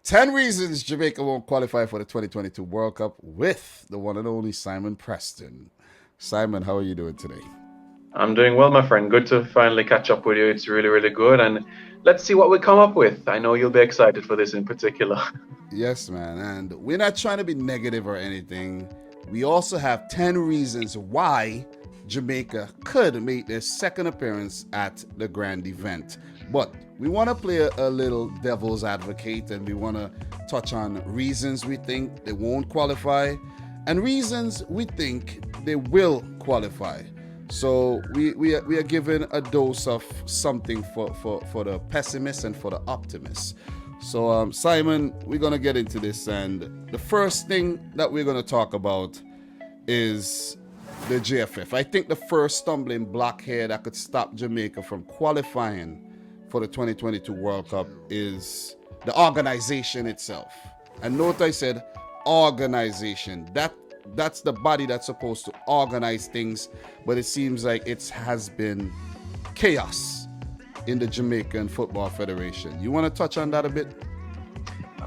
10 reasons Jamaica won't qualify for the 2022 World Cup with the one and only Simon Preston. Simon, how are you doing today? I'm doing well, my friend. Good to finally catch up with you. It's really, really good. And let's see what we come up with. I know you'll be excited for this in particular. Yes, man. And we're not trying to be negative or anything. We also have 10 reasons why Jamaica could make their second appearance at the grand event. But we want to play a little devil's advocate and we want to touch on reasons we think they won't qualify and reasons we think they will qualify. So we are given a dose of something for the pessimists and for the optimists. So Simon, we're gonna get into this, and the first thing that we're gonna talk about is the JFF. I think the first stumbling block here that could stop Jamaica from qualifying for the 2022 World Cup is the organization itself. And note I said organization. That's the body that's supposed to organize things, but it seems like it has been chaos in the Jamaican Football Federation. You want to touch on that a bit?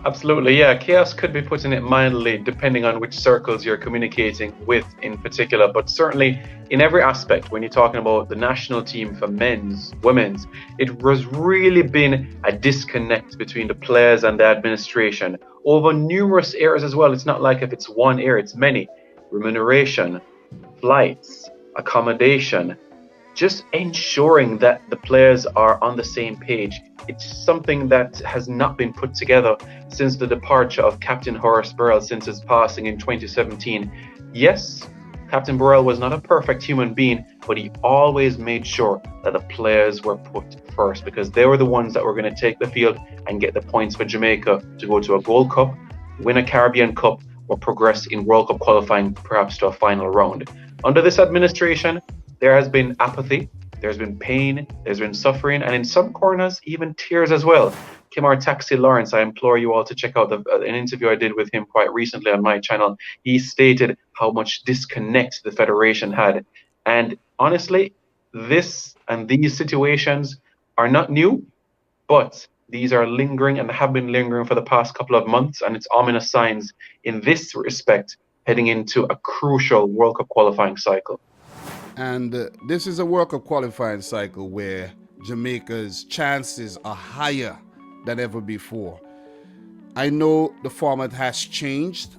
Absolutely, yeah. Chaos could be putting it mildly, depending on which circles you're communicating with in particular. But certainly, in every aspect, when you're talking about the national team for men's, women's, it has really been a disconnect between the players and the administration over numerous areas as well. It's not like if it's one area, it's many. Remuneration, flights, accommodation, just ensuring that the players are on the same page. It's something that has not been put together since the departure of Captain Horace Burrell since his passing in 2017. Yes, Captain Burrell was not a perfect human being, but he always made sure that the players were put first because they were the ones that were going to take the field and get the points for Jamaica to go to a Gold Cup, win a Caribbean Cup, or progress in World Cup qualifying perhaps to a final round. Under this administration, there has been apathy, there's been pain, there's been suffering, and in some corners, even tears as well. Kimar Taxi Lawrence, I implore you all to check out an interview I did with him quite recently on my channel. He stated how much disconnect the Federation had. And honestly, this and these situations are not new, but these are lingering and have been lingering for the past couple of months, and it's ominous signs in this respect heading into a crucial World Cup qualifying cycle. And this is a World Cup qualifying cycle where Jamaica's chances are higher than ever before. I know the format has changed,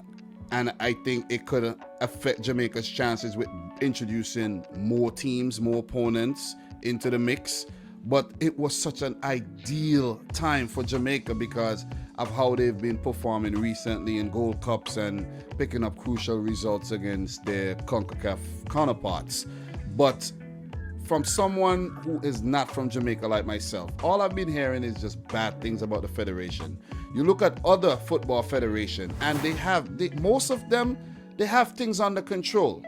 and I think it could affect Jamaica's chances with introducing more teams, more opponents into the mix. But it was such an ideal time for Jamaica because of how they've been performing recently in Gold Cups and picking up crucial results against their CONCACAF counterparts. But from someone who is not from Jamaica like myself, all I've been hearing is just bad things about the federation. You look at other football federations and most of them, they have things under control.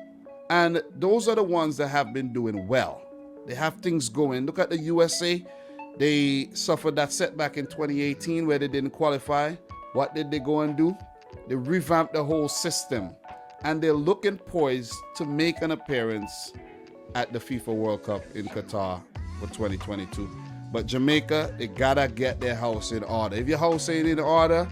And those are the ones that have been doing well. They have things going. Look at the USA. They suffered that setback in 2018 where they didn't qualify. What did they go and do? They revamped the whole system. And they're looking poised to make an appearance at the FIFA World Cup in Qatar for 2022. But Jamaica, they gotta get their house in order. If your house ain't in order,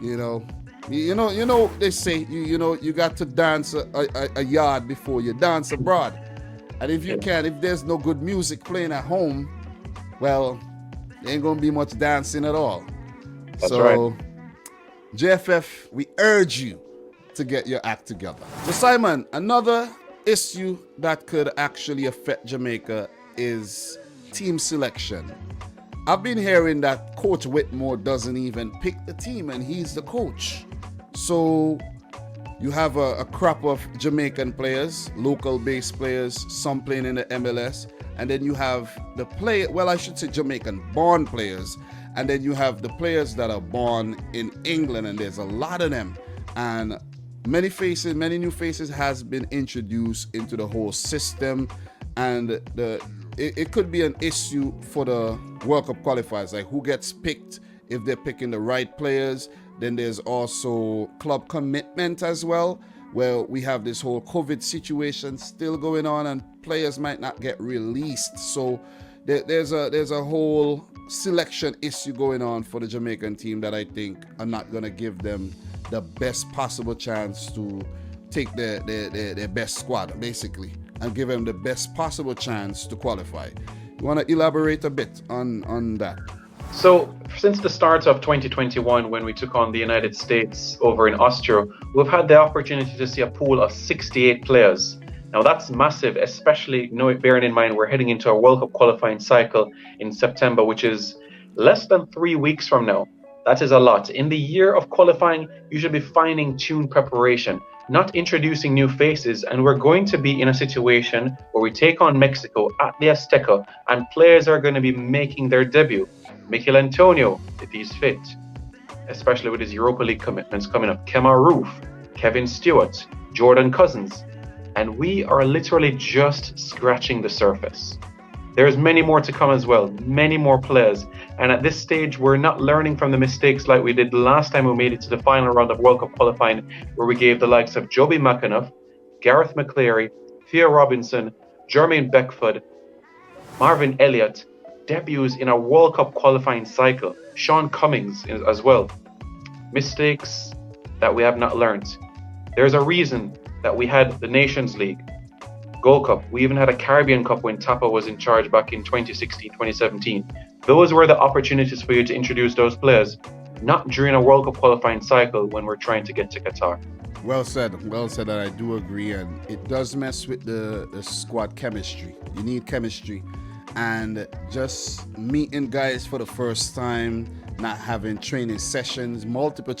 you know they say you got to dance a yard before you dance abroad. And if there's no good music playing at home, well, there ain't gonna be much dancing at all. That's right. JFF, we urge you to get your act together. So Simon, another issue that could actually affect Jamaica is team selection. I've been hearing that Coach Whitmore doesn't even pick the team and he's the coach. So you have a crop of Jamaican players, local based players, some playing in the MLS, and then you have Jamaican born players, and then you have the players that are born in England, and there's a lot of them. And many new faces has been introduced into the whole system, and it could be an issue for the World Cup qualifiers, like who gets picked if they're picking the right players. Then there's also club commitment as well, where we have this whole COVID situation still going on and players might not get released. So there's a whole selection issue going on for the Jamaican team that I think are not going to give them the best possible chance to take their best squad, basically, and give them the best possible chance to qualify. You want to elaborate a bit on that? So, since the start of 2021, when we took on the United States over in Austria, we've had the opportunity to see a pool of 68 players. Now, that's massive, especially bearing in mind we're heading into a World Cup qualifying cycle in September, which is less than 3 weeks from now. That is a lot. In the year of qualifying, you should be finding tune preparation, not introducing new faces. And we're going to be in a situation where we take on Mexico at the Azteca, and players are going to be making their debut. Mikel Antonio, if he's fit, especially with his Europa League commitments coming up. Kemar Roof, Kevin Stewart, Jordan Cousins. And we are literally just scratching the surface. There's many more to come as well, many more players. And at this stage, we're not learning from the mistakes like we did the last time we made it to the final round of World Cup qualifying, where we gave the likes of Joby McAnuff, Gareth McCleary, Theo Robinson, Jermaine Beckford, Marvin Elliott, debuts in a World Cup qualifying cycle. Sean Cummings as well. Mistakes that we have not learned. There's a reason that we had the Nations League, Gold Cup. We even had a Caribbean Cup when Tapa was in charge back in 2016, 2017. Those were the opportunities for you to introduce those players, not during a World Cup qualifying cycle when we're trying to get to Qatar. Well said, and I do agree. And it does mess with the squad chemistry. You need chemistry. And just meeting guys for the first time, not having training sessions, multiple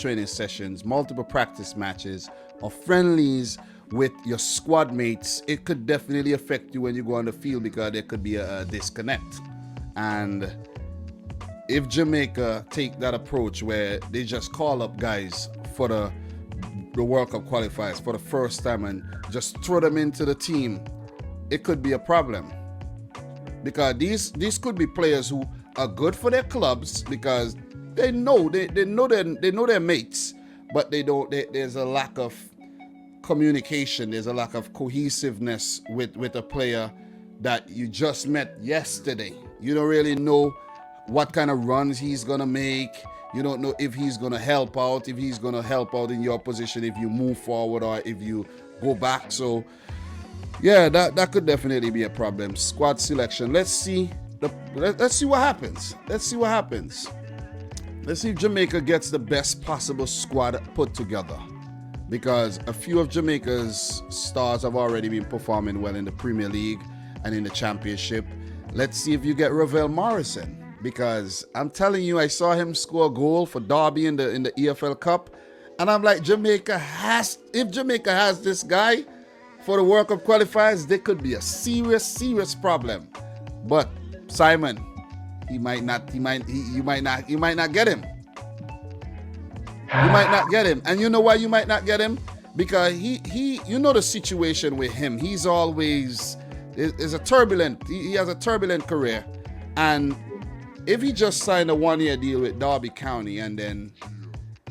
practice matches, or friendlies with your squad mates, it could definitely affect you when you go on the field, because there could be a disconnect. And if Jamaica take that approach where they just call up guys for the World Cup qualifiers for the first time and just throw them into the team, it could be a problem. Because these could be players who are good for their clubs because they know their mates, but there's a lack of communication, there's a lack of cohesiveness with a player that you just met yesterday. You don't really know what kind of runs he's gonna make. You don't know if he's gonna help out, in your position if you move forward or if you go back. So yeah, that could definitely be a problem. Squad selection. Let's see what happens. Let's see if Jamaica gets the best possible squad put together, because a few of Jamaica's stars have already been performing well in the Premier League and in the Championship. Let's see if you get Ravel Morrison, because I'm telling you, I saw him score a goal for Derby in the EFL Cup, and I'm like, if Jamaica has this guy for the World Cup qualifiers, there could be a serious problem. But Simon, you might not get him. You might not get him. And you know why you might not get him? Because he you know the situation with him. He's always he has a turbulent career. And if he just signed a 1-year deal with Derby County and then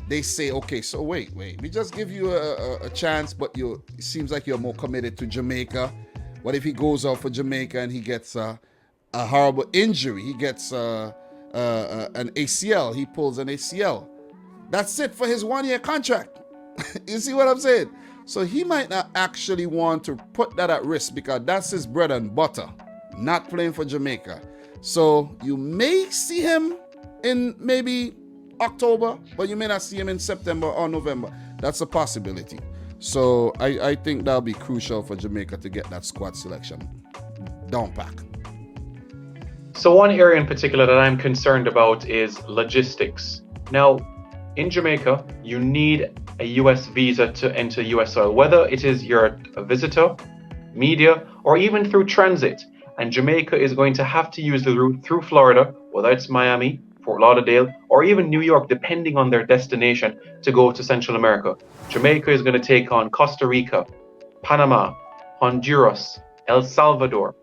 they say, okay, so wait, we just give you a chance, but it seems like you're more committed to Jamaica. What if he goes out for Jamaica and he gets a horrible injury? He gets an ACL. He pulls an ACL. That's it for his 1-year contract. You see what I'm saying? So he might not actually want to put that at risk, because that's his bread and butter, not playing for Jamaica. So you may see him in maybe October, but you may not see him in September or November. That's a possibility. So I think that'll be crucial for Jamaica to get that squad selection down pack. So one area in particular that I'm concerned about is logistics. Now, in Jamaica, you need a US visa to enter US soil, whether it is you're a visitor, media, or even through transit. And Jamaica is going to have to use the route through Florida, whether it's Miami, Fort Lauderdale, or even New York, depending on their destination, to go to Central America. Jamaica is going to take on Costa Rica, Panama, Honduras, El Salvador,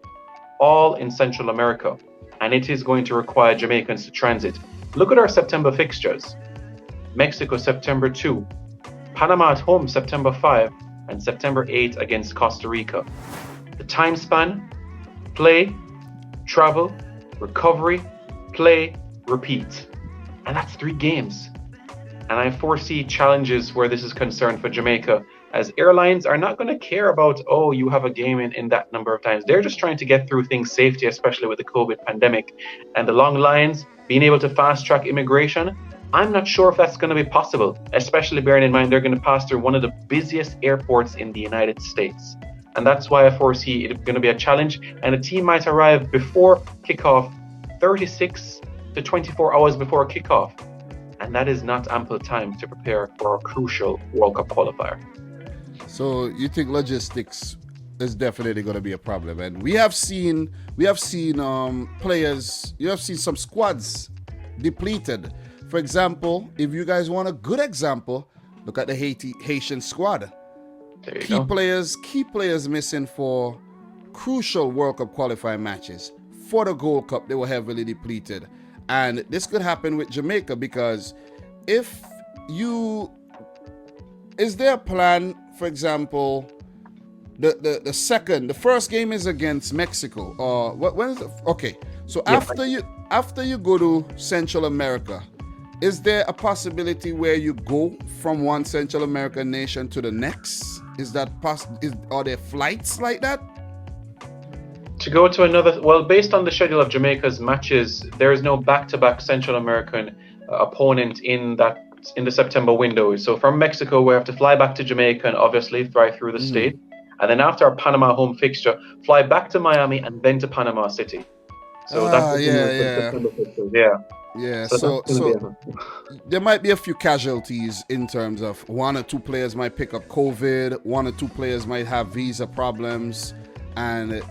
all in Central America. And it is going to require Jamaicans to transit. Look at our September fixtures. Mexico, September 2. Panama at home, September 5. And September 8 against Costa Rica. The time span, play, travel, recovery, play, repeat. And that's 3 games. And I foresee challenges where this is concerned for Jamaica, as airlines are not going to care about, oh, you have a game in that number of times. They're just trying to get through things safety, especially with the COVID pandemic and the long lines, being able to fast track immigration. I'm not sure if that's going to be possible, especially bearing in mind they're going to pass through one of the busiest airports in the United States. And that's why I foresee it's going to be a challenge. And a team might arrive before kickoff, 36 to 24 hours before kickoff. And that is not ample time to prepare for a crucial World Cup qualifier. So you think logistics is definitely going to be a problem? And we have seen players, you have seen some squads depleted. For example, if you guys want a good example, look at the Haitian squad. Key players missing for crucial World Cup qualifying matches. For the Gold Cup, they were heavily depleted. And this could happen with Jamaica, because is there a plan, for example, the first game is against Mexico, or when is it? Okay, so after you go to Central America, is there a possibility where you go from one Central American nation to the next? Is that are there flights like that? To go to another, well, based on the schedule of Jamaica's matches, there is no back-to-back Central American opponent in the September window. So from Mexico, we have to fly back to Jamaica and obviously fly through the state. And then after our Panama home fixture, fly back to Miami and then to Panama City. So that's September fixture. Yeah, so there might be a few casualties in terms of 1 or 2 players might pick up COVID, 1 or 2 players might have visa problems, and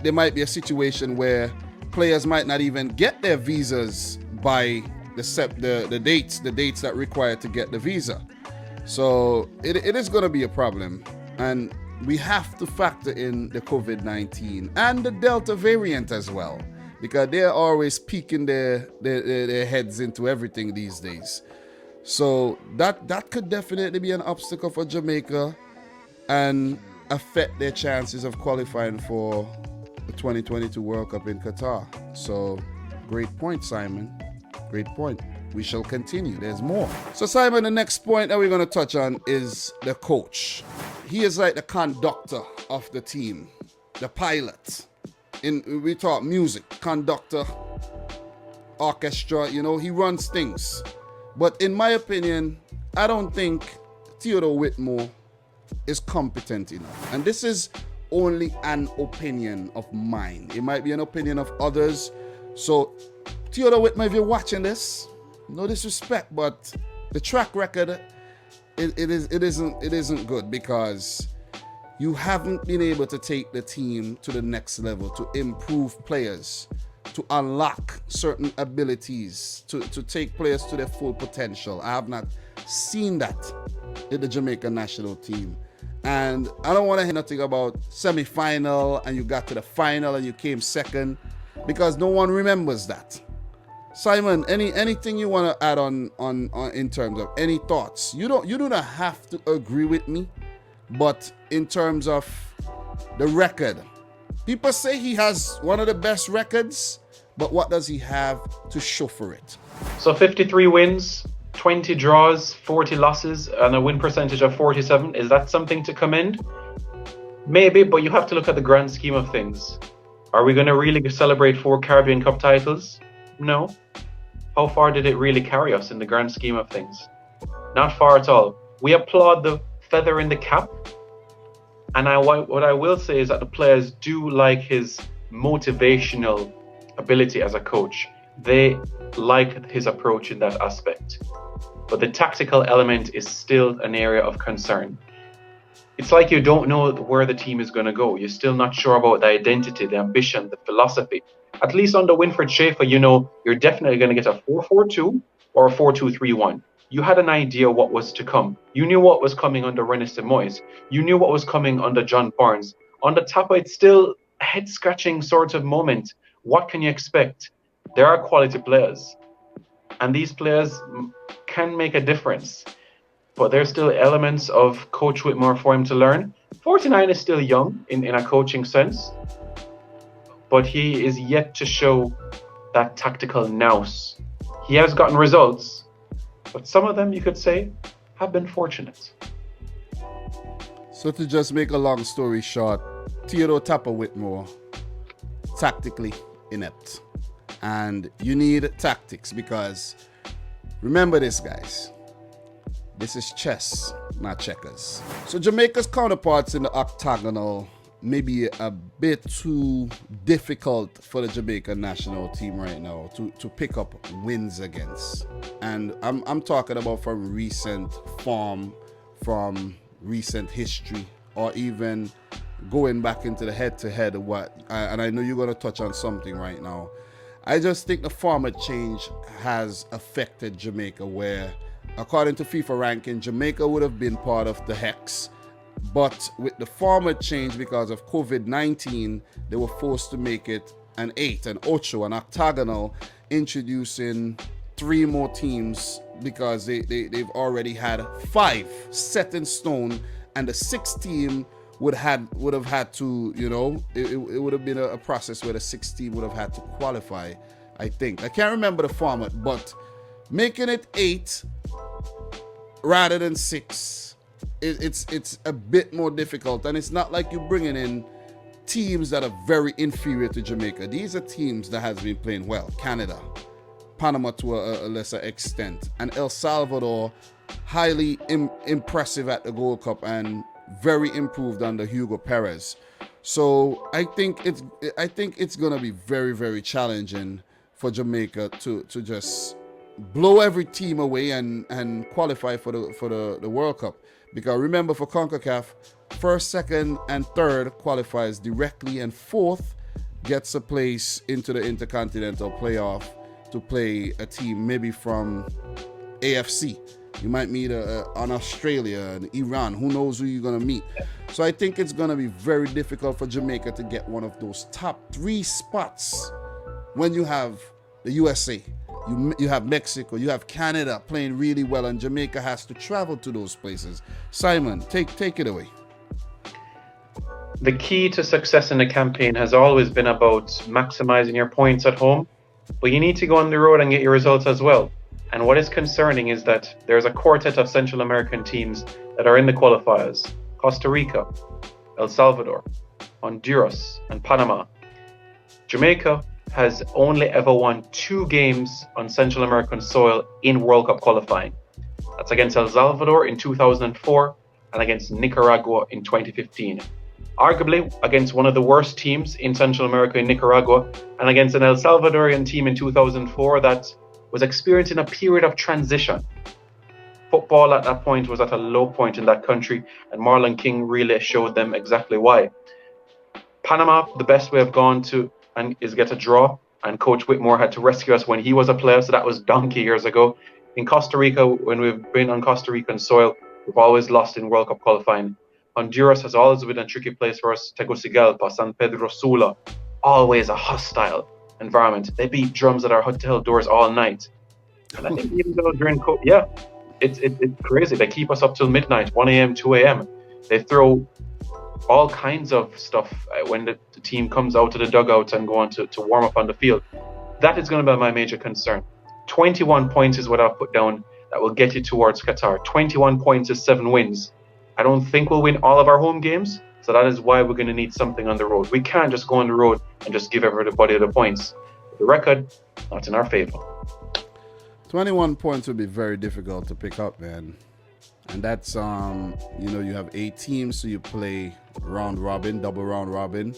there might be a situation where players might not even get their visas by the dates that require to get the visa. So it is going to be a problem, and we have to factor in the COVID-19 and the Delta variant as well, because they're always peeking their heads into everything these days. So that could definitely be an obstacle for Jamaica and affect their chances of qualifying for the 2022 World Cup in Qatar. So great point, Simon. Great point. We shall continue. There's more. So Simon, the next point that we're going to touch on is the coach. He is like the conductor of the team, the pilot. We talk music, conductor, orchestra, he runs things. But in my opinion, I don't think Theodore Whitmore is competent enough. And this is only an opinion of mine. It might be an opinion of others. So Theodore Whitmore, if you're watching this, no disrespect, but the track record, it isn't good, because you haven't been able to take the team to the next level, to improve players, to unlock certain abilities, to take players to their full potential. I have not seen that in the Jamaican national team. And I don't want to hear nothing about semi-final and you got to the final and you came second, because no one remembers that. Simon, anything you want to add on in terms of any thoughts? You do not have to agree with me, but in terms of the record, people say he has one of the best records, but what does he have to show for it? So 53 wins, 20 draws, 40 losses, and a win percentage of 47. Is that something to commend? Maybe, but you have to look at the grand scheme of things. Are we going to really celebrate 4 Caribbean Cup titles? No. How far did it really carry us in the grand scheme of things? Not far at all. We applaud the feather in the cap. And what I will say is that the players do like his motivational ability as a coach. They like his approach in that aspect. But the tactical element is still an area of concern. It's like you don't know where the team is going to go. You're still not sure about the identity, the ambition, the philosophy. At least under Winfred Schaefer, you're definitely going to get a 4-4-2 or a 4-2-3-1. You had an idea what was to come. You knew what was coming under Renis Moyes. You knew what was coming under John Barnes. On the top, it's still a head-scratching sort of moment. What can you expect? There are quality players, and these players can make a difference. But there's still elements of Coach Whitmore for him to learn. 49 is still young in a coaching sense. but he is yet to show that tactical nous. He has gotten results, but some of them, you could say, have been fortunate. So to just make a long story short, Theodore Whitmore, tactically inept. And you need tactics because remember this, guys. This is chess, not checkers. So Jamaica's counterparts in the octagonal may be a bit too difficult for the Jamaican national team right now to pick up wins against. And I'm talking about from recent form, from recent history, or even going back into the head-to-head of and I know you're going to touch on something right now. I just think the format change has affected Jamaica where, according to FIFA ranking, Jamaica would have been part of the Hex. But with the format change because of COVID-19, they were forced to make it an 8, an ocho, an octagonal, introducing 3 more teams because they've already had 5 set in stone, and the 6th team would have had to, it would have been a process where the 6th team would have had to qualify, I think. I can't remember the format, but making it 8 rather than 6, it's a bit more difficult, and it's not like you're bringing in teams that are very inferior to Jamaica. These are teams that has been playing well. Canada, Panama to a lesser extent, and El Salvador, highly impressive at the Gold Cup and very improved under Hugo Perez. So I think it's gonna be very, very challenging for Jamaica to just blow every team away and qualify for the World Cup. Because remember, for CONCACAF, 1st, 2nd, and 3rd qualifies directly, and 4th gets a place into the Intercontinental Playoff to play a team maybe from AFC. You might meet an Australia, an Iran. Who knows who you're going to meet? So I think it's going to be very difficult for Jamaica to get one of those top 3 spots when you have the USA. You have Mexico, you have Canada playing really well, and Jamaica has to travel to those places. Simon, take it away. The key to success in the campaign has always been about maximizing your points at home, but you need to go on the road and get your results as well. And what is concerning is that there's a quartet of Central American teams that are in the qualifiers: Costa Rica, El Salvador, Honduras, and Panama. Jamaica has only ever won 2 games on Central American soil in World Cup qualifying. That's against El Salvador in 2004 and against Nicaragua in 2015. Arguably against one of the worst teams in Central America in Nicaragua, and against an El Salvadorian team in 2004 that was experiencing a period of transition. Football at that point was at a low point in that country, and Marlon King really showed them exactly why. Panama, the best way of gone to and is get a draw, and Coach Whitmore had to rescue us when he was a player, so that was donkey years ago. In Costa Rica, when we've been on Costa Rican soil, we've always lost in World Cup qualifying. Honduras has always been a tricky place for us. Tegucigalpa, San Pedro Sula, always a hostile environment. They beat drums at our hotel doors all night. And I think even though during it's crazy. They keep us up till midnight, 1 a.m., 2 a.m. They throw all kinds of stuff when the team comes out of the dugout and go on to warm up on the field. That is going to be my major concern. 21 points is what I've put down that will get you towards Qatar. 21 points is 7 wins. I don't think we'll win all of our home games, so that is why we're going to need something on the road. We can't just go on the road and just give everybody the points. The record, not in our favor. 21 points would be very difficult to pick up, man. And that's, you have 8 teams, so you play round robin, double round robin.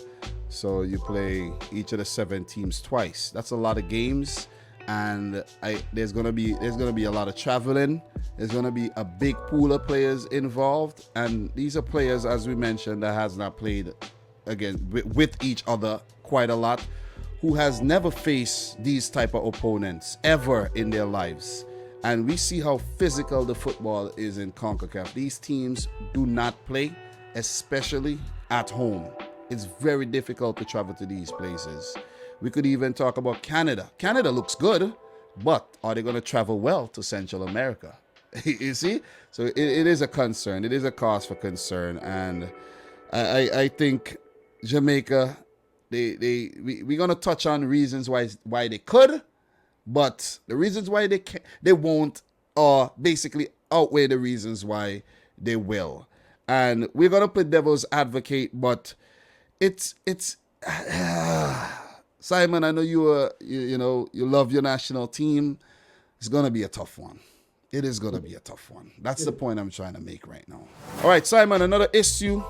So you play each of the 7 teams twice. That's a lot of games, and there's gonna be a lot of traveling. There's gonna be a big pool of players involved, and these are players, as we mentioned, that has not played again with each other quite a lot, who has never faced these type of opponents ever in their lives. And we see how physical the football is in CONCACAF. These teams do not play, especially at home. It's very difficult to travel to these places. We could even talk about Canada. Canada looks good, but are they going to travel well to Central America? You see? So it is a concern. It is a cause for concern. And I think Jamaica, we're gonna touch on reasons why they could, but the reasons why they won't are basically outweigh the reasons why they will. And we're gonna play devil's advocate, but it's Simon, I know you love your national team. It's gonna be a tough one. It is gonna be a tough one. That's the point I'm trying to make right now. All right, Simon, another issue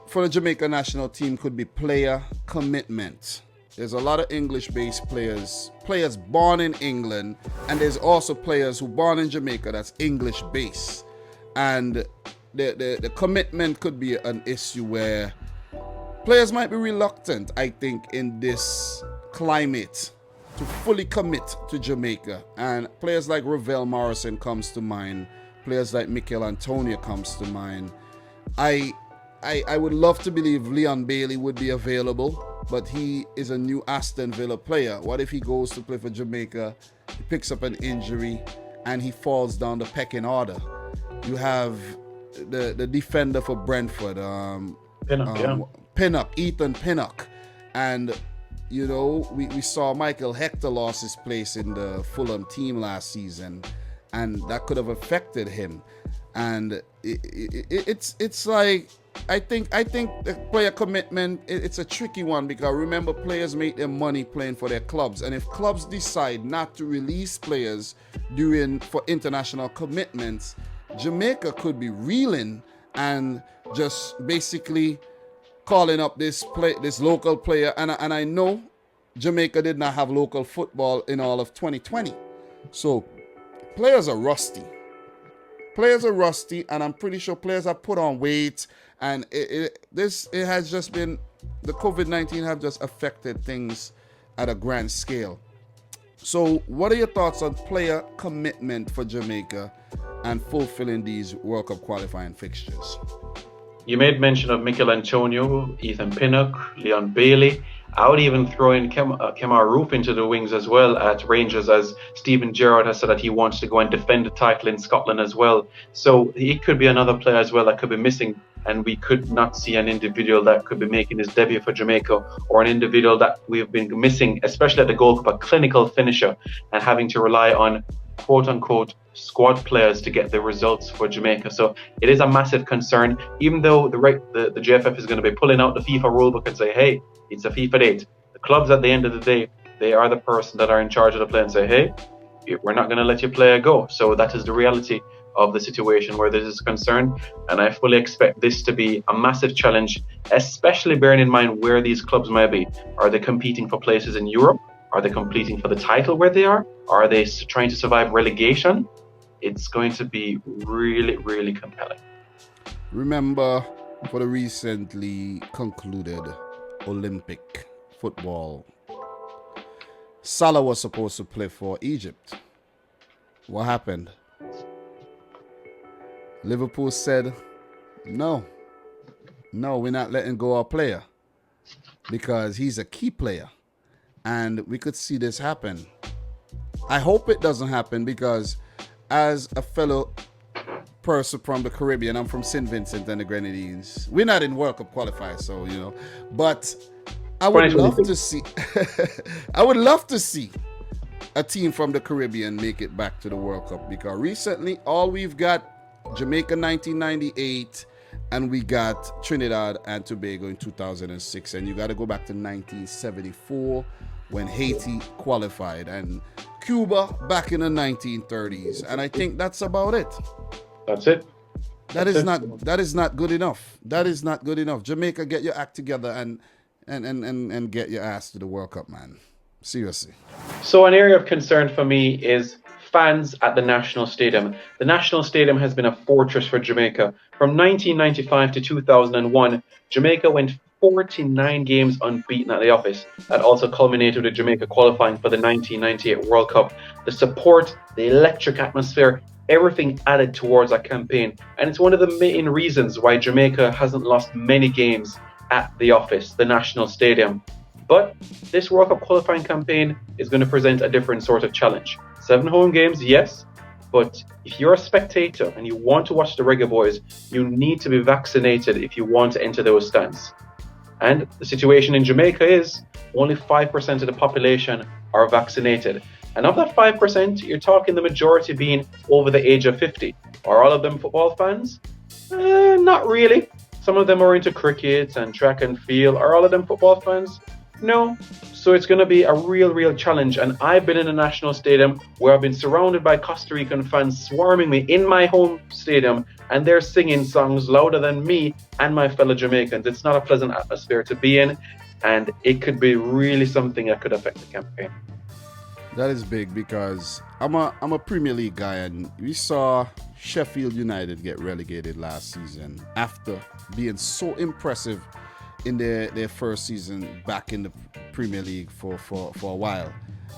for the Jamaica national team could be player commitment. There's a lot of English-based players born in England, and there's also players who born in Jamaica that's English-based. And the commitment could be an issue where players might be reluctant, I think, in this climate to fully commit to Jamaica. And players like Ravel Morrison comes to mind. Players like Mikel Antonio comes to mind. I would love to believe Leon Bailey would be available, but he is a new Aston Villa player. What if he goes to play for Jamaica, he picks up an injury, and he falls down the pecking order? You have the defender for Brentford, Ethan Pinnock. And, we saw Michael Hector lost his place in the Fulham team last season, and that could have affected him. And it's like, I think the player commitment, it's a tricky one, because remember, players make their money playing for their clubs, and if clubs decide not to release players for international commitments, Jamaica could be reeling and just basically calling up this local player. And I know Jamaica did not have local football in all of 2020, so players are rusty. And I'm pretty sure players have put on weight, and it has just been, the COVID-19 have just affected things at a grand scale. So what are your thoughts on player commitment for Jamaica and fulfilling these World Cup qualifying fixtures? You made mention of Mikel Antonio, Ethan Pinnock, Leon Bailey. I would even throw in Kemar Roof into the wings as well at Rangers, as Stephen Gerrard has said that he wants to go and defend the title in Scotland as well. So he could be another player as well that could be missing, and we could not see an individual that could be making his debut for Jamaica, or an individual that we've been missing, especially at the Gold Cup, a clinical finisher, and having to rely on quote-unquote squad players to get the results for Jamaica. So it is a massive concern, even though the JFF is going to be pulling out the FIFA rulebook and say, hey, it's a FIFA date. The clubs, at the end of the day, they are the person that are in charge of the play, and say, hey, we're not going to let your player go. So that is the reality of the situation where this is concerned, and I fully expect this to be a massive challenge, especially bearing in mind where these clubs might be. Are they competing for places in Europe? Are they competing for the title where they are? Are they trying to survive relegation? It's going to be really, really compelling. Remember, for the recently concluded Olympic football, Salah was supposed to play for Egypt. What happened? Liverpool said, no, we're not letting go our player, because he's a key player. And we could see this happen. I hope it doesn't happen, because as a fellow person from the Caribbean, I'm from St. Vincent and the Grenadines. We're not in World Cup qualifiers, so, but I would love to see, a team from the Caribbean make it back to the World Cup, because recently all we've got Jamaica 1998, and we got Trinidad and Tobago in 2006, and you got to go back to 1974 when Haiti qualified, and Cuba back in the 1930s, and I think that's about it. That's it. That is not good enough. That is not good enough. Jamaica, get your act together and get your ass to the World Cup, man. Seriously. So an area of concern for me is fans at the National Stadium. The National Stadium has been a fortress for Jamaica. From 1995 to 2001, Jamaica went 49 games unbeaten at the office. That also culminated with Jamaica qualifying for the 1998 World Cup. The support, the electric atmosphere, everything added towards that campaign. And it's one of the main reasons why Jamaica hasn't lost many games at the office, the National Stadium. But this World Cup qualifying campaign is going to present a different sort of challenge. 7 home games, yes, but if you're a spectator and you want to watch the Reggae Boys, you need to be vaccinated if you want to enter those stands. And the situation in Jamaica is only 5% of the population are vaccinated. And of that 5%, you're talking the majority being over the age of 50. Are all of them football fans? Not really. Some of them are into cricket and track and field. Are all of them football fans? No. So it's going to be a real challenge. And I've been in a national stadium where I've been surrounded by Costa Rican fans swarming me in my home stadium, and they're singing songs louder than me and my fellow Jamaicans. It's not a pleasant atmosphere to be in, and it could be really something that could affect the campaign. That is big because I'm a Premier League guy, and we saw Sheffield United get relegated last season after being so impressive in their first season back in the Premier League for a while.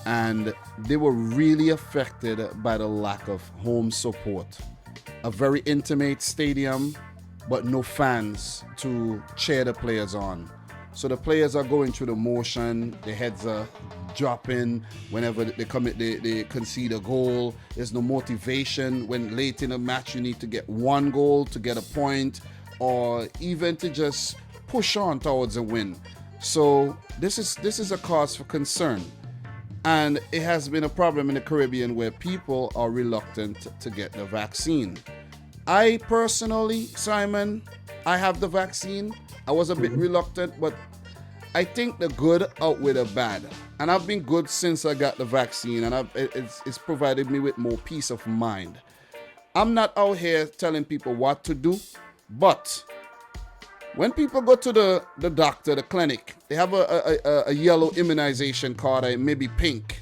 And they were really affected by the lack of home support. A very intimate stadium, but no fans to cheer the players on. So the players are going through the motion, their heads are dropping whenever they concede a goal. There's no motivation when late in a match you need to get one goal to get a point, or even to just push on towards a win. So this is a cause for concern. And it has been a problem in the Caribbean where people are reluctant to get the vaccine. I personally, Simon, I have the vaccine. I was a bit reluctant, but I think the good outweigh the bad. And I've been good since I got the vaccine, and it's provided me with more peace of mind. I'm not out here telling people what to do, but when people go to the doctor, the clinic, they have a yellow immunization card, or maybe pink.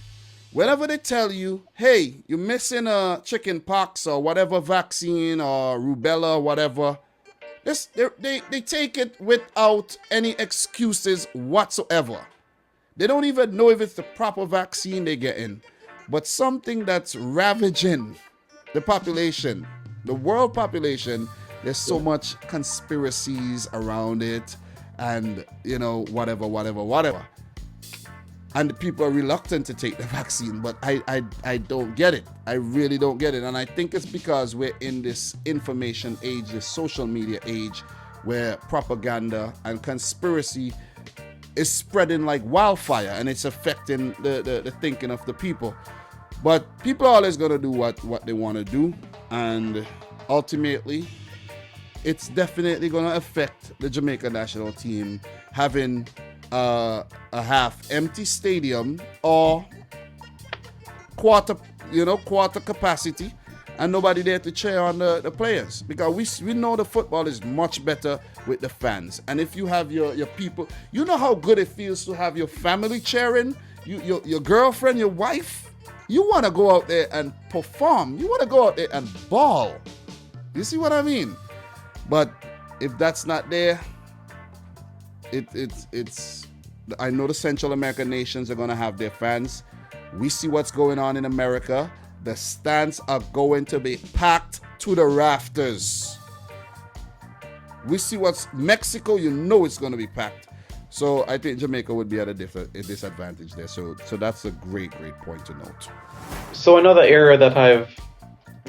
Whenever they tell you, hey, you're missing a chicken pox or whatever vaccine or rubella or whatever, they take it without any excuses whatsoever. They don't even know if it's the proper vaccine they're getting, but something that's ravaging the population, the world population. There's so much conspiracies around it, and whatever. And people are reluctant to take the vaccine, but I don't get it. I really don't get it. And I think it's because we're in this information age, this social media age, where propaganda and conspiracy is spreading like wildfire, and it's affecting the thinking of the people. But people are always going to do what they want to do, and ultimately it's definitely going to affect the Jamaica national team having a half empty stadium or quarter capacity, and nobody there to cheer on the players, because we know the football is much better with the fans. And if you have your people, you know how good it feels to have your family cheering, your girlfriend, your wife. You want to go out there and perform. You want to go out there and ball. You see what I mean? But if that's not there, it's I know the Central American nations are going to have their fans. We see what's going on in America. The stands are going to be packed to the rafters. We see what's Mexico, you know it's going to be packed. So I think Jamaica would be at a disadvantage there. So that's a great point to note. So another area that I've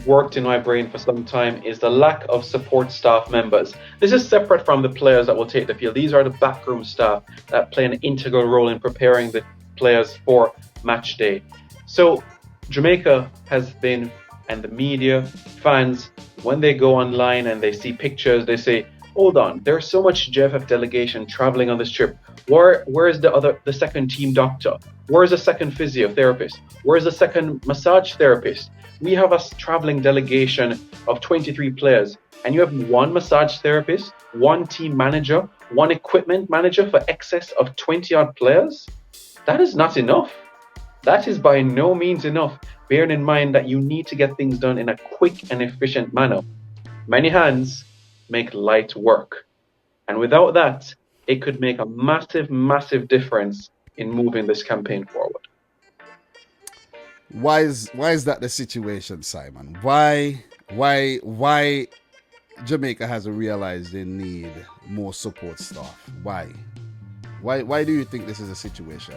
worked in my brain for some time is the lack of support staff members. This is separate from the players that will take the field. These are the backroom staff that play an integral role in preparing the players for match day. So Jamaica has been, and the media, fans, when they go online and they see pictures, they say, hold on, there's so much JFF delegation traveling on this trip. Where's the second team doctor? Where's the second physiotherapist? Where's the second massage therapist? We have a traveling delegation of 23 players, and you have one massage therapist, one team manager, one equipment manager for excess of 20 odd players? That is not enough. That is by no means enough, bearing in mind that you need to get things done in a quick and efficient manner. Many hands make light work. And without that, it could make a massive difference in moving this campaign forward. Why is that the situation, Simon? Why Jamaica hasn't realized they need more support staff? Why do you think this is a situation?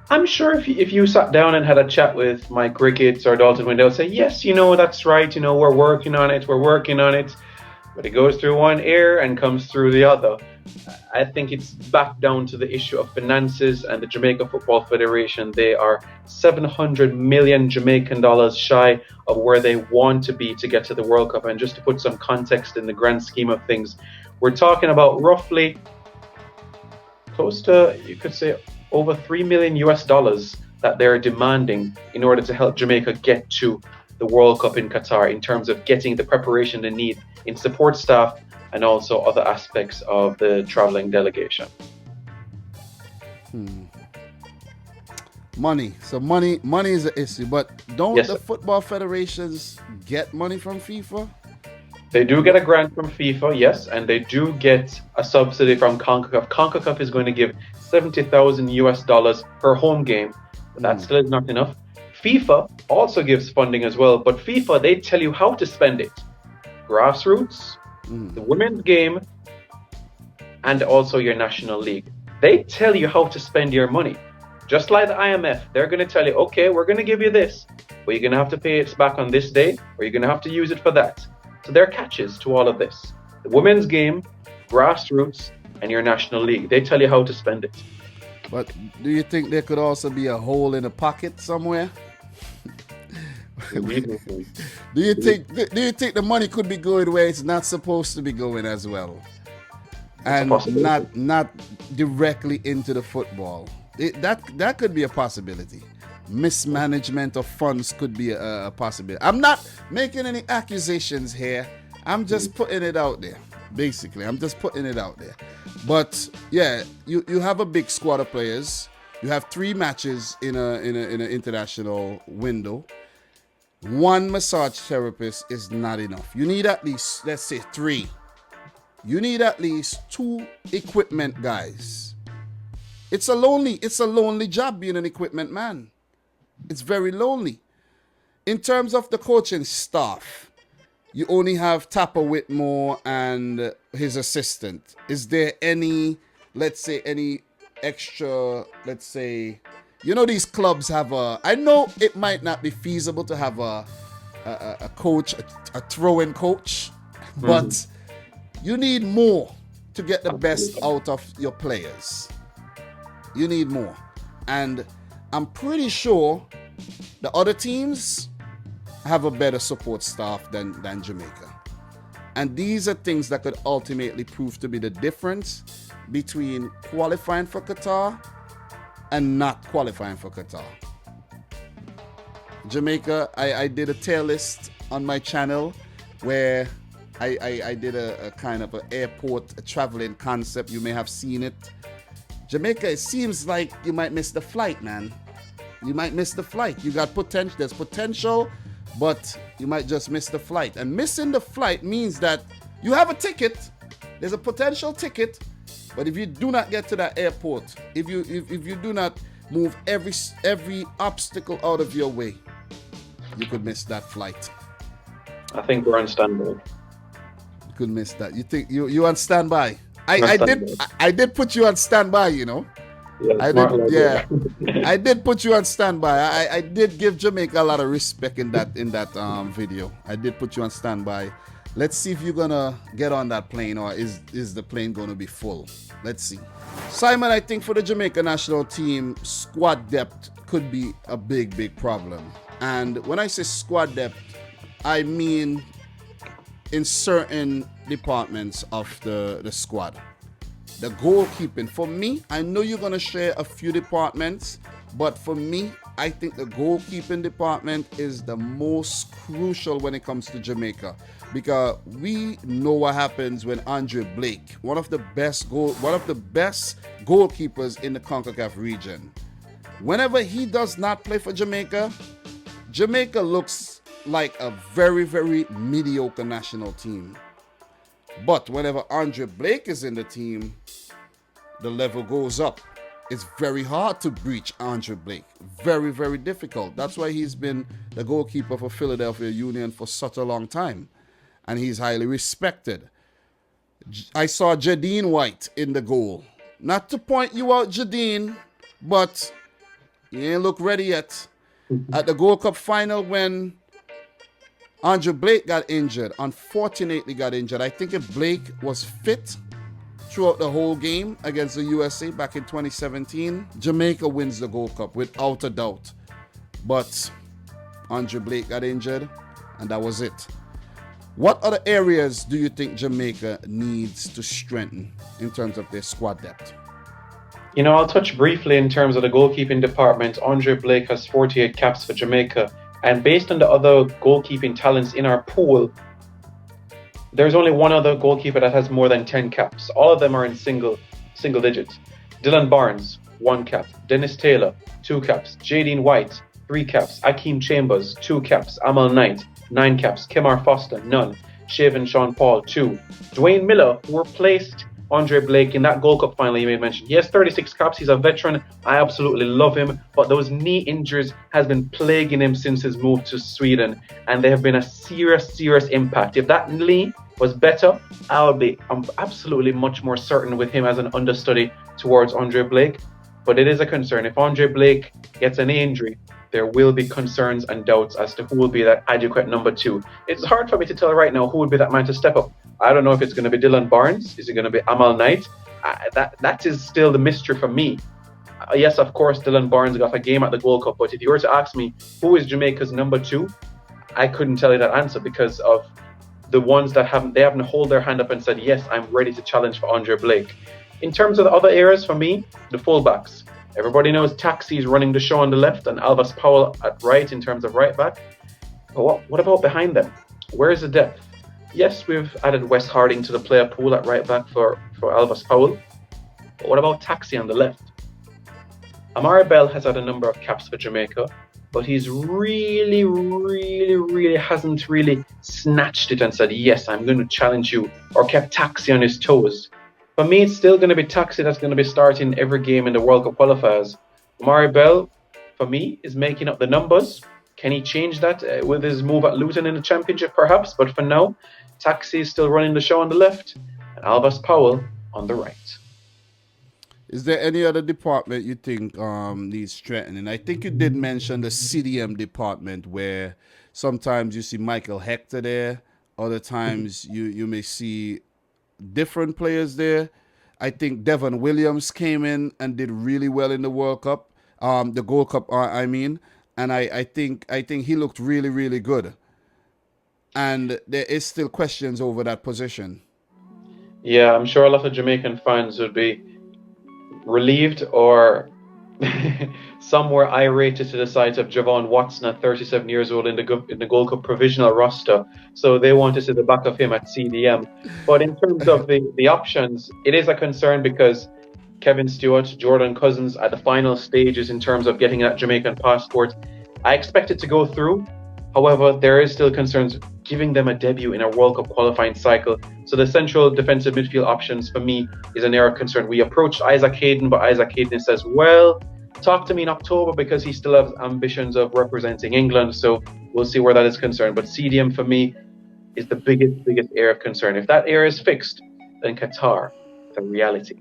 I'm sure if you sat down and had a chat with Mike Ricketts or Dalton Wynn, they'll say, yes, that's right, we're working on it. but it goes through one ear and comes through the other. I think it's back down to the issue of finances and the Jamaica Football Federation. They are 700 million Jamaican dollars shy of where they want to be to get to the World Cup. And just to put some context in the grand scheme of things, we're talking about roughly close to, you could say, over $3 million that they're demanding in order to help Jamaica get to the World Cup in Qatar in terms of getting the preparation they need in support staff and also other aspects of the traveling delegation. Money. So money is an issue, but don't Yes, the sir. football federations get money from FIFA? They do get a grant from FIFA, yes, and they do get a subsidy from CONCACAF. CONCACAF is going to give $70,000 per home game, but that still is not enough. FIFA also gives funding as well, but FIFA, they tell you how to spend it. Grassroots, the women's game, and also your national league. They tell you how to spend your money. Just like the IMF, they're going to tell you, okay, we're going to give you this, but you're going to have to pay it back on this day, or you're going to have to use it for that. So there are catches to all of this. The women's game, grassroots, and your national league. They tell you how to spend it. But do you think there could also be a hole in the pocket somewhere? Do you think the money could be going where it's not supposed to be going as well, and not directly into the football? That could be a possibility. Mismanagement of funds could be a possibility. I'm not making any accusations here. I'm just putting it out there. Basically, I'm just putting it out there. But yeah, you have a big squad of players. You have 3 matches in an international window. One massage therapist is not enough. You need at least, let's say, 3. You need at least 2 equipment guys. It's a lonely job being an equipment man. It's very lonely. In terms of the coaching staff, you only have Theodore Whitmore and his assistant. Is there any, let's say, any extra, let's say, you know, these clubs have I know it might not be feasible to have a coach, a throw-in coach, but you need more to get the best out of your players. You need more. And I'm pretty sure the other teams have a better support staff than Jamaica. And these are things that could ultimately prove to be the difference between qualifying for Qatar and not qualifying for Qatar. Jamaica, I did a tier list on my channel where I did a kind of an airport, a traveling concept. You may have seen it. Jamaica, it seems like you might miss the flight, man. You might miss the flight. You got potential. There's potential, but you might just miss the flight. And missing the flight means that you have a ticket. There's a potential ticket, but if you do not get to that airport, if you do not move every obstacle out of your way, you could miss that flight. I think we're on standby. You could miss that. You think you on standby? I did put you on standby, you know. Yeah, I did put you on standby. I did give Jamaica a lot of respect in that video. I did put you on standby. Let's see if you're gonna get on that plane, or is the plane gonna be full? Let's see. Simon, I think for the Jamaica national team, squad depth could be a big problem. And when I say squad depth, I mean in certain departments of the squad. The goalkeeping, for me, I know you're going to share a few departments, but for me, I think the goalkeeping department is the most crucial when it comes to Jamaica, because we know what happens when Andre Blake, one of the best goalkeepers in the CONCACAF region, whenever he does not play for Jamaica, Jamaica looks like a very mediocre national team. But whenever Andre Blake is in the team, the level goes up. It's very hard to breach Andre Blake. Very difficult. That's why he's been the goalkeeper for Philadelphia Union for such a long time. And he's highly respected. I saw Jadine White in the goal. Not to point you out, Jadine, but you ain't look ready yet. At the Gold Cup final when Andre Blake got injured. Unfortunately got injured. I think if Blake was fit throughout the whole game against the USA back in 2017, Jamaica wins the Gold Cup without a doubt. But Andre Blake got injured, and that was it. What other areas do you think Jamaica needs to strengthen in terms of their squad depth? I'll touch briefly in terms of the goalkeeping department. Andre Blake has 48 caps for Jamaica. And based on the other goalkeeping talents in our pool, there's only one other goalkeeper that has more than 10 caps. All of them are in single digits. Dylan Barnes, 1 cap. Dennis Taylor, 2 caps. Jadine White, 3 caps. Akeem Chambers, 2 caps. Amal Knight, 9 caps. Kemar Foster, none. Shaven Sean Paul, 2. Dwayne Miller, who replaced Andre Blake in that Gold Cup final you made mention. He has 36 caps. He's a veteran. I absolutely love him. But those knee injuries has been plaguing him since his move to Sweden. And they have been a serious impact. If that knee was better, I'm absolutely much more certain with him as an understudy towards Andre Blake. But it is a concern. If Andre Blake gets an injury, there will be concerns and doubts as to who will be that adequate number 2. It's hard for me to tell right now who would be that man to step up. I don't know if it's going to be Dylan Barnes. Is it going to be Amal Knight? That is still the mystery for me. Yes, of course, Dylan Barnes got a game at the Gold Cup, but if you were to ask me who is Jamaica's number 2, I couldn't tell you that answer because of the ones that haven't hold their hand up and said, yes, I'm ready to challenge for Andre Blake. In terms of the other areas for me, the fullbacks. Everybody knows Taxi is running the show on the left and Alvas Powell at right in terms of right back. But what about behind them? Where is the depth? Yes, we've added Wes Harding to the player pool at right back for Alvas Powell. But what about Taxi on the left? Amari Bell has had a number of caps for Jamaica, but he's really hasn't really snatched it and said, yes, I'm going to challenge you, or kept Taxi on his toes. For me, it's still going to be Taxi that's going to be starting every game in the World Cup qualifiers. Amari Bell, for me, is making up the numbers. Can he change that with his move at Luton in the Championship, perhaps? But for now, Taxi is still running the show on the left, and Alvas Powell on the right. Is there any other department you think needs strengthening? I think you did mention the CDM department, where sometimes you see Michael Hector there, other times you may see different players there. I think Devon Williams came in and did really well in the World Cup, the Gold Cup, and I think he looked really good. And there is still questions over that position. Yeah, I'm sure a lot of Jamaican fans would be relieved or somewhere irated to the sight of Javon Watson at 37 years old in the Gold Cup provisional roster. So they want to see the back of him at CDM. But in terms of the options, it is a concern because Kevin Stewart, Jordan Cousins at the final stages in terms of getting that Jamaican passport. I expect it to go through. However, there is still concerns giving them a debut in a World Cup qualifying cycle. So the central defensive midfield options for me is an area of concern. We approached Isaac Hayden, but Isaac Hayden says, well, talk to me in October because he still has ambitions of representing England. So we'll see where that is concerned. But CDM for me is the biggest area of concern. If that area is fixed, then Qatar, the reality.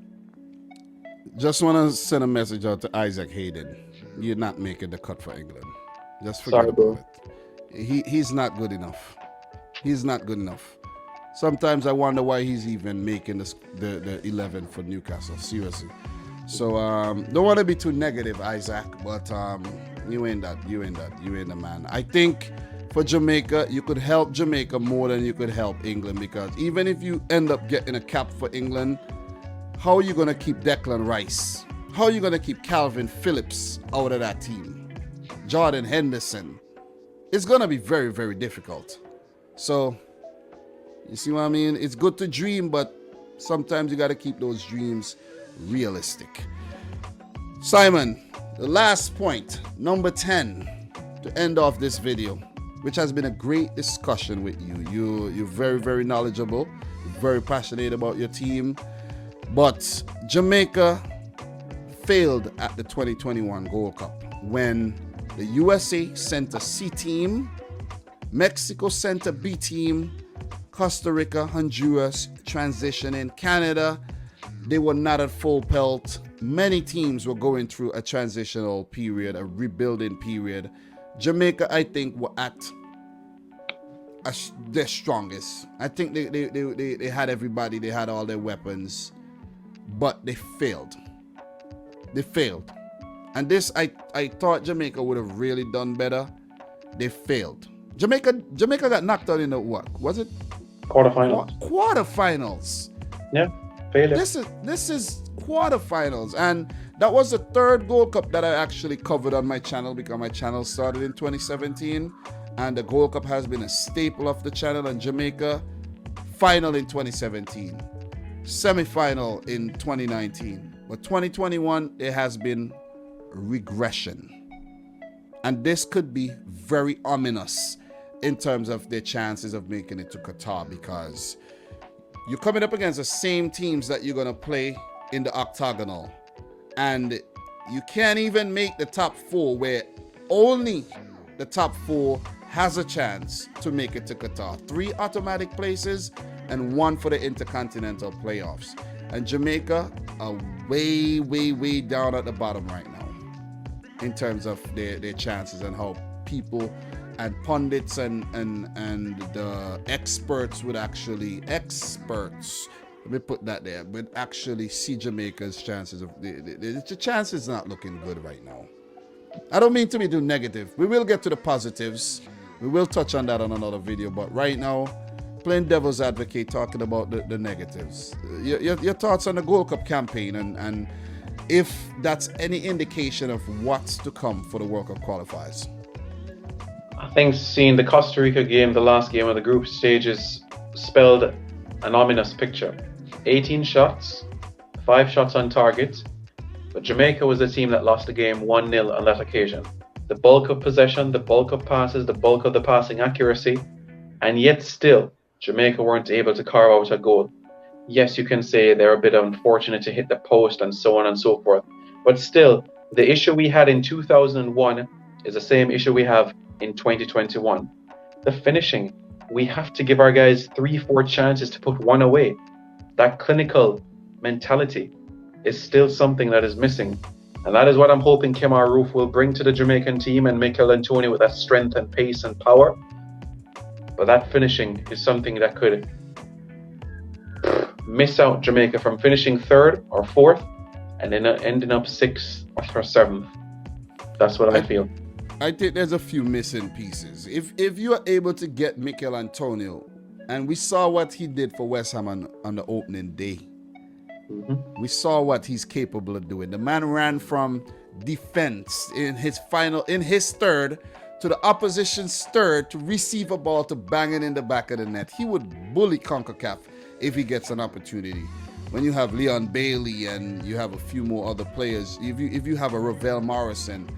Just want to send a message out to Isaac Hayden. You're not making the cut for England. Just forget about it. He's not good enough. He's not good enough. Sometimes I wonder why he's even making the 11 for Newcastle. Seriously. So don't want to be too negative, Isaac, but you ain't that. You ain't the man. I think for Jamaica, you could help Jamaica more than you could help England, because even if you end up getting a cap for England, how are you going to keep Declan Rice? How are you going to keep Calvin Phillips out of that team? Jordan Henderson. It's going to be very, very difficult. So, you see what I mean? It's good to dream, but sometimes you got to keep those dreams realistic. Simon, the last point, number 10, to end off this video, which has been a great discussion with you. You're very, very knowledgeable, you're very passionate about your team, but Jamaica failed at the 2021 Gold Cup when the USA sent a C team, Mexico sent a B team, Costa Rica, Honduras transitioning, Canada, they were not at full pelt. Many teams were going through a transitional period, a rebuilding period. Jamaica, I think, were at their strongest. I think they had everybody, they had all their weapons, but they failed. They failed. And this, I thought Jamaica would have really done better. They failed. Jamaica got knocked out in the what? Was it? Quarterfinals. Quarterfinals. Yeah, failure. This is quarterfinals, and that was the third Gold Cup that I actually covered on my channel, because my channel started in 2017, and the Gold Cup has been a staple of the channel. And Jamaica, final in 2017, semi-final in 2019, but 2021 there has been regression, and this could be very ominous in terms of their chances of making it to Qatar, because you're coming up against the same teams that you're going to play in the octagonal, and you can't even make the top four, where only the top four has a chance to make it to Qatar. 3 automatic places and 1 for the intercontinental playoffs, and Jamaica are way down at the bottom right now in terms of their chances, and how people and pundits and the experts would actually let me put that there, but actually see Jamaica's chances of the chances not looking good right now. I don't mean to be too negative. We will get to the positives. We will touch on that on another video, but right now, playing devil's advocate, talking about the negatives. Your thoughts on the Gold Cup campaign, and if that's any indication of what's to come for the World Cup qualifiers. I think seeing the Costa Rica game, the last game of the group stages, spelled an ominous picture. 18 shots, 5 shots on target, but Jamaica was the team that lost the game 1-0 on that occasion. The bulk of possession, the bulk of passes, the bulk of the passing accuracy, and yet still, Jamaica weren't able to carve out a goal. Yes, you can say they're a bit unfortunate to hit the post and so on and so forth, but still, the issue we had in 2001 is the same issue we have in 2021. The finishing, we have to give our guys 3-4 chances to put one away. That clinical mentality is still something that is missing, and that is what I'm hoping Kemar Roof will bring to the Jamaican team, and Mikel Antonio with that strength and pace and power. But that finishing is something that could miss out Jamaica from finishing 3rd or 4th and then ending up 6th or 7th. That's what I feel. I think there's a few missing pieces. If you are able to get Mikel Antonio, and we saw what he did for West Ham on the opening day. Mm-hmm. We saw what he's capable of doing. The man ran from defense in his 3rd to the opposition's 3rd to receive a ball to bang it in the back of the net. He would bully CONCACAF if he gets an opportunity. When you have Leon Bailey and you have a few more other players, if you have a Ravel Morrison,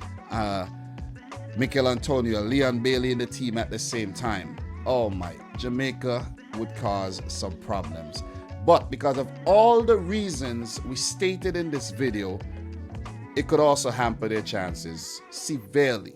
Mikel Antonio, Leon Bailey in the team at the same time, oh my, Jamaica would cause some problems. But because of all the reasons we stated in this video, it could also hamper their chances, severely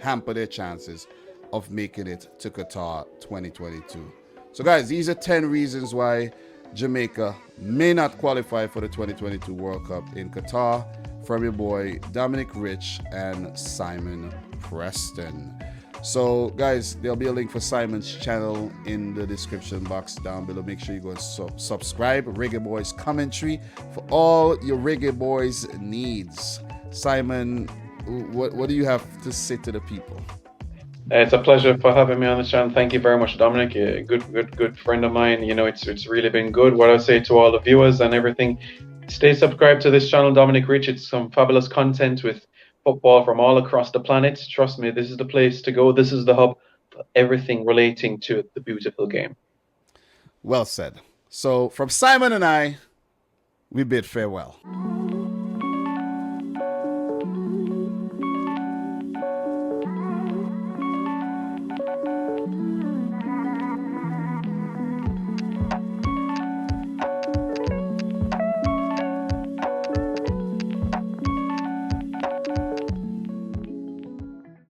hamper their chances of making it to Qatar 2022. So guys, these are 10 reasons why Jamaica may not qualify for the 2022 World Cup in Qatar, from your boy Dominic Rich and Simon Preston. So guys, there'll be a link for Simon's channel in the description box down below. Make sure you go and subscribe. Reggae Boys commentary for all your Reggae Boys needs. Simon, what do you have to say to the people? It's a pleasure for having me on the channel. Thank you very much, Dominic. A good friend of mine. You know, it's really been good. What I say to all the viewers and everything, stay subscribed to this channel, Dominic Rich. It's some fabulous content with football from all across the planet. Trust me, this is the place to go. This is the hub for everything relating to the beautiful game. Well said. So from Simon and I, we bid farewell.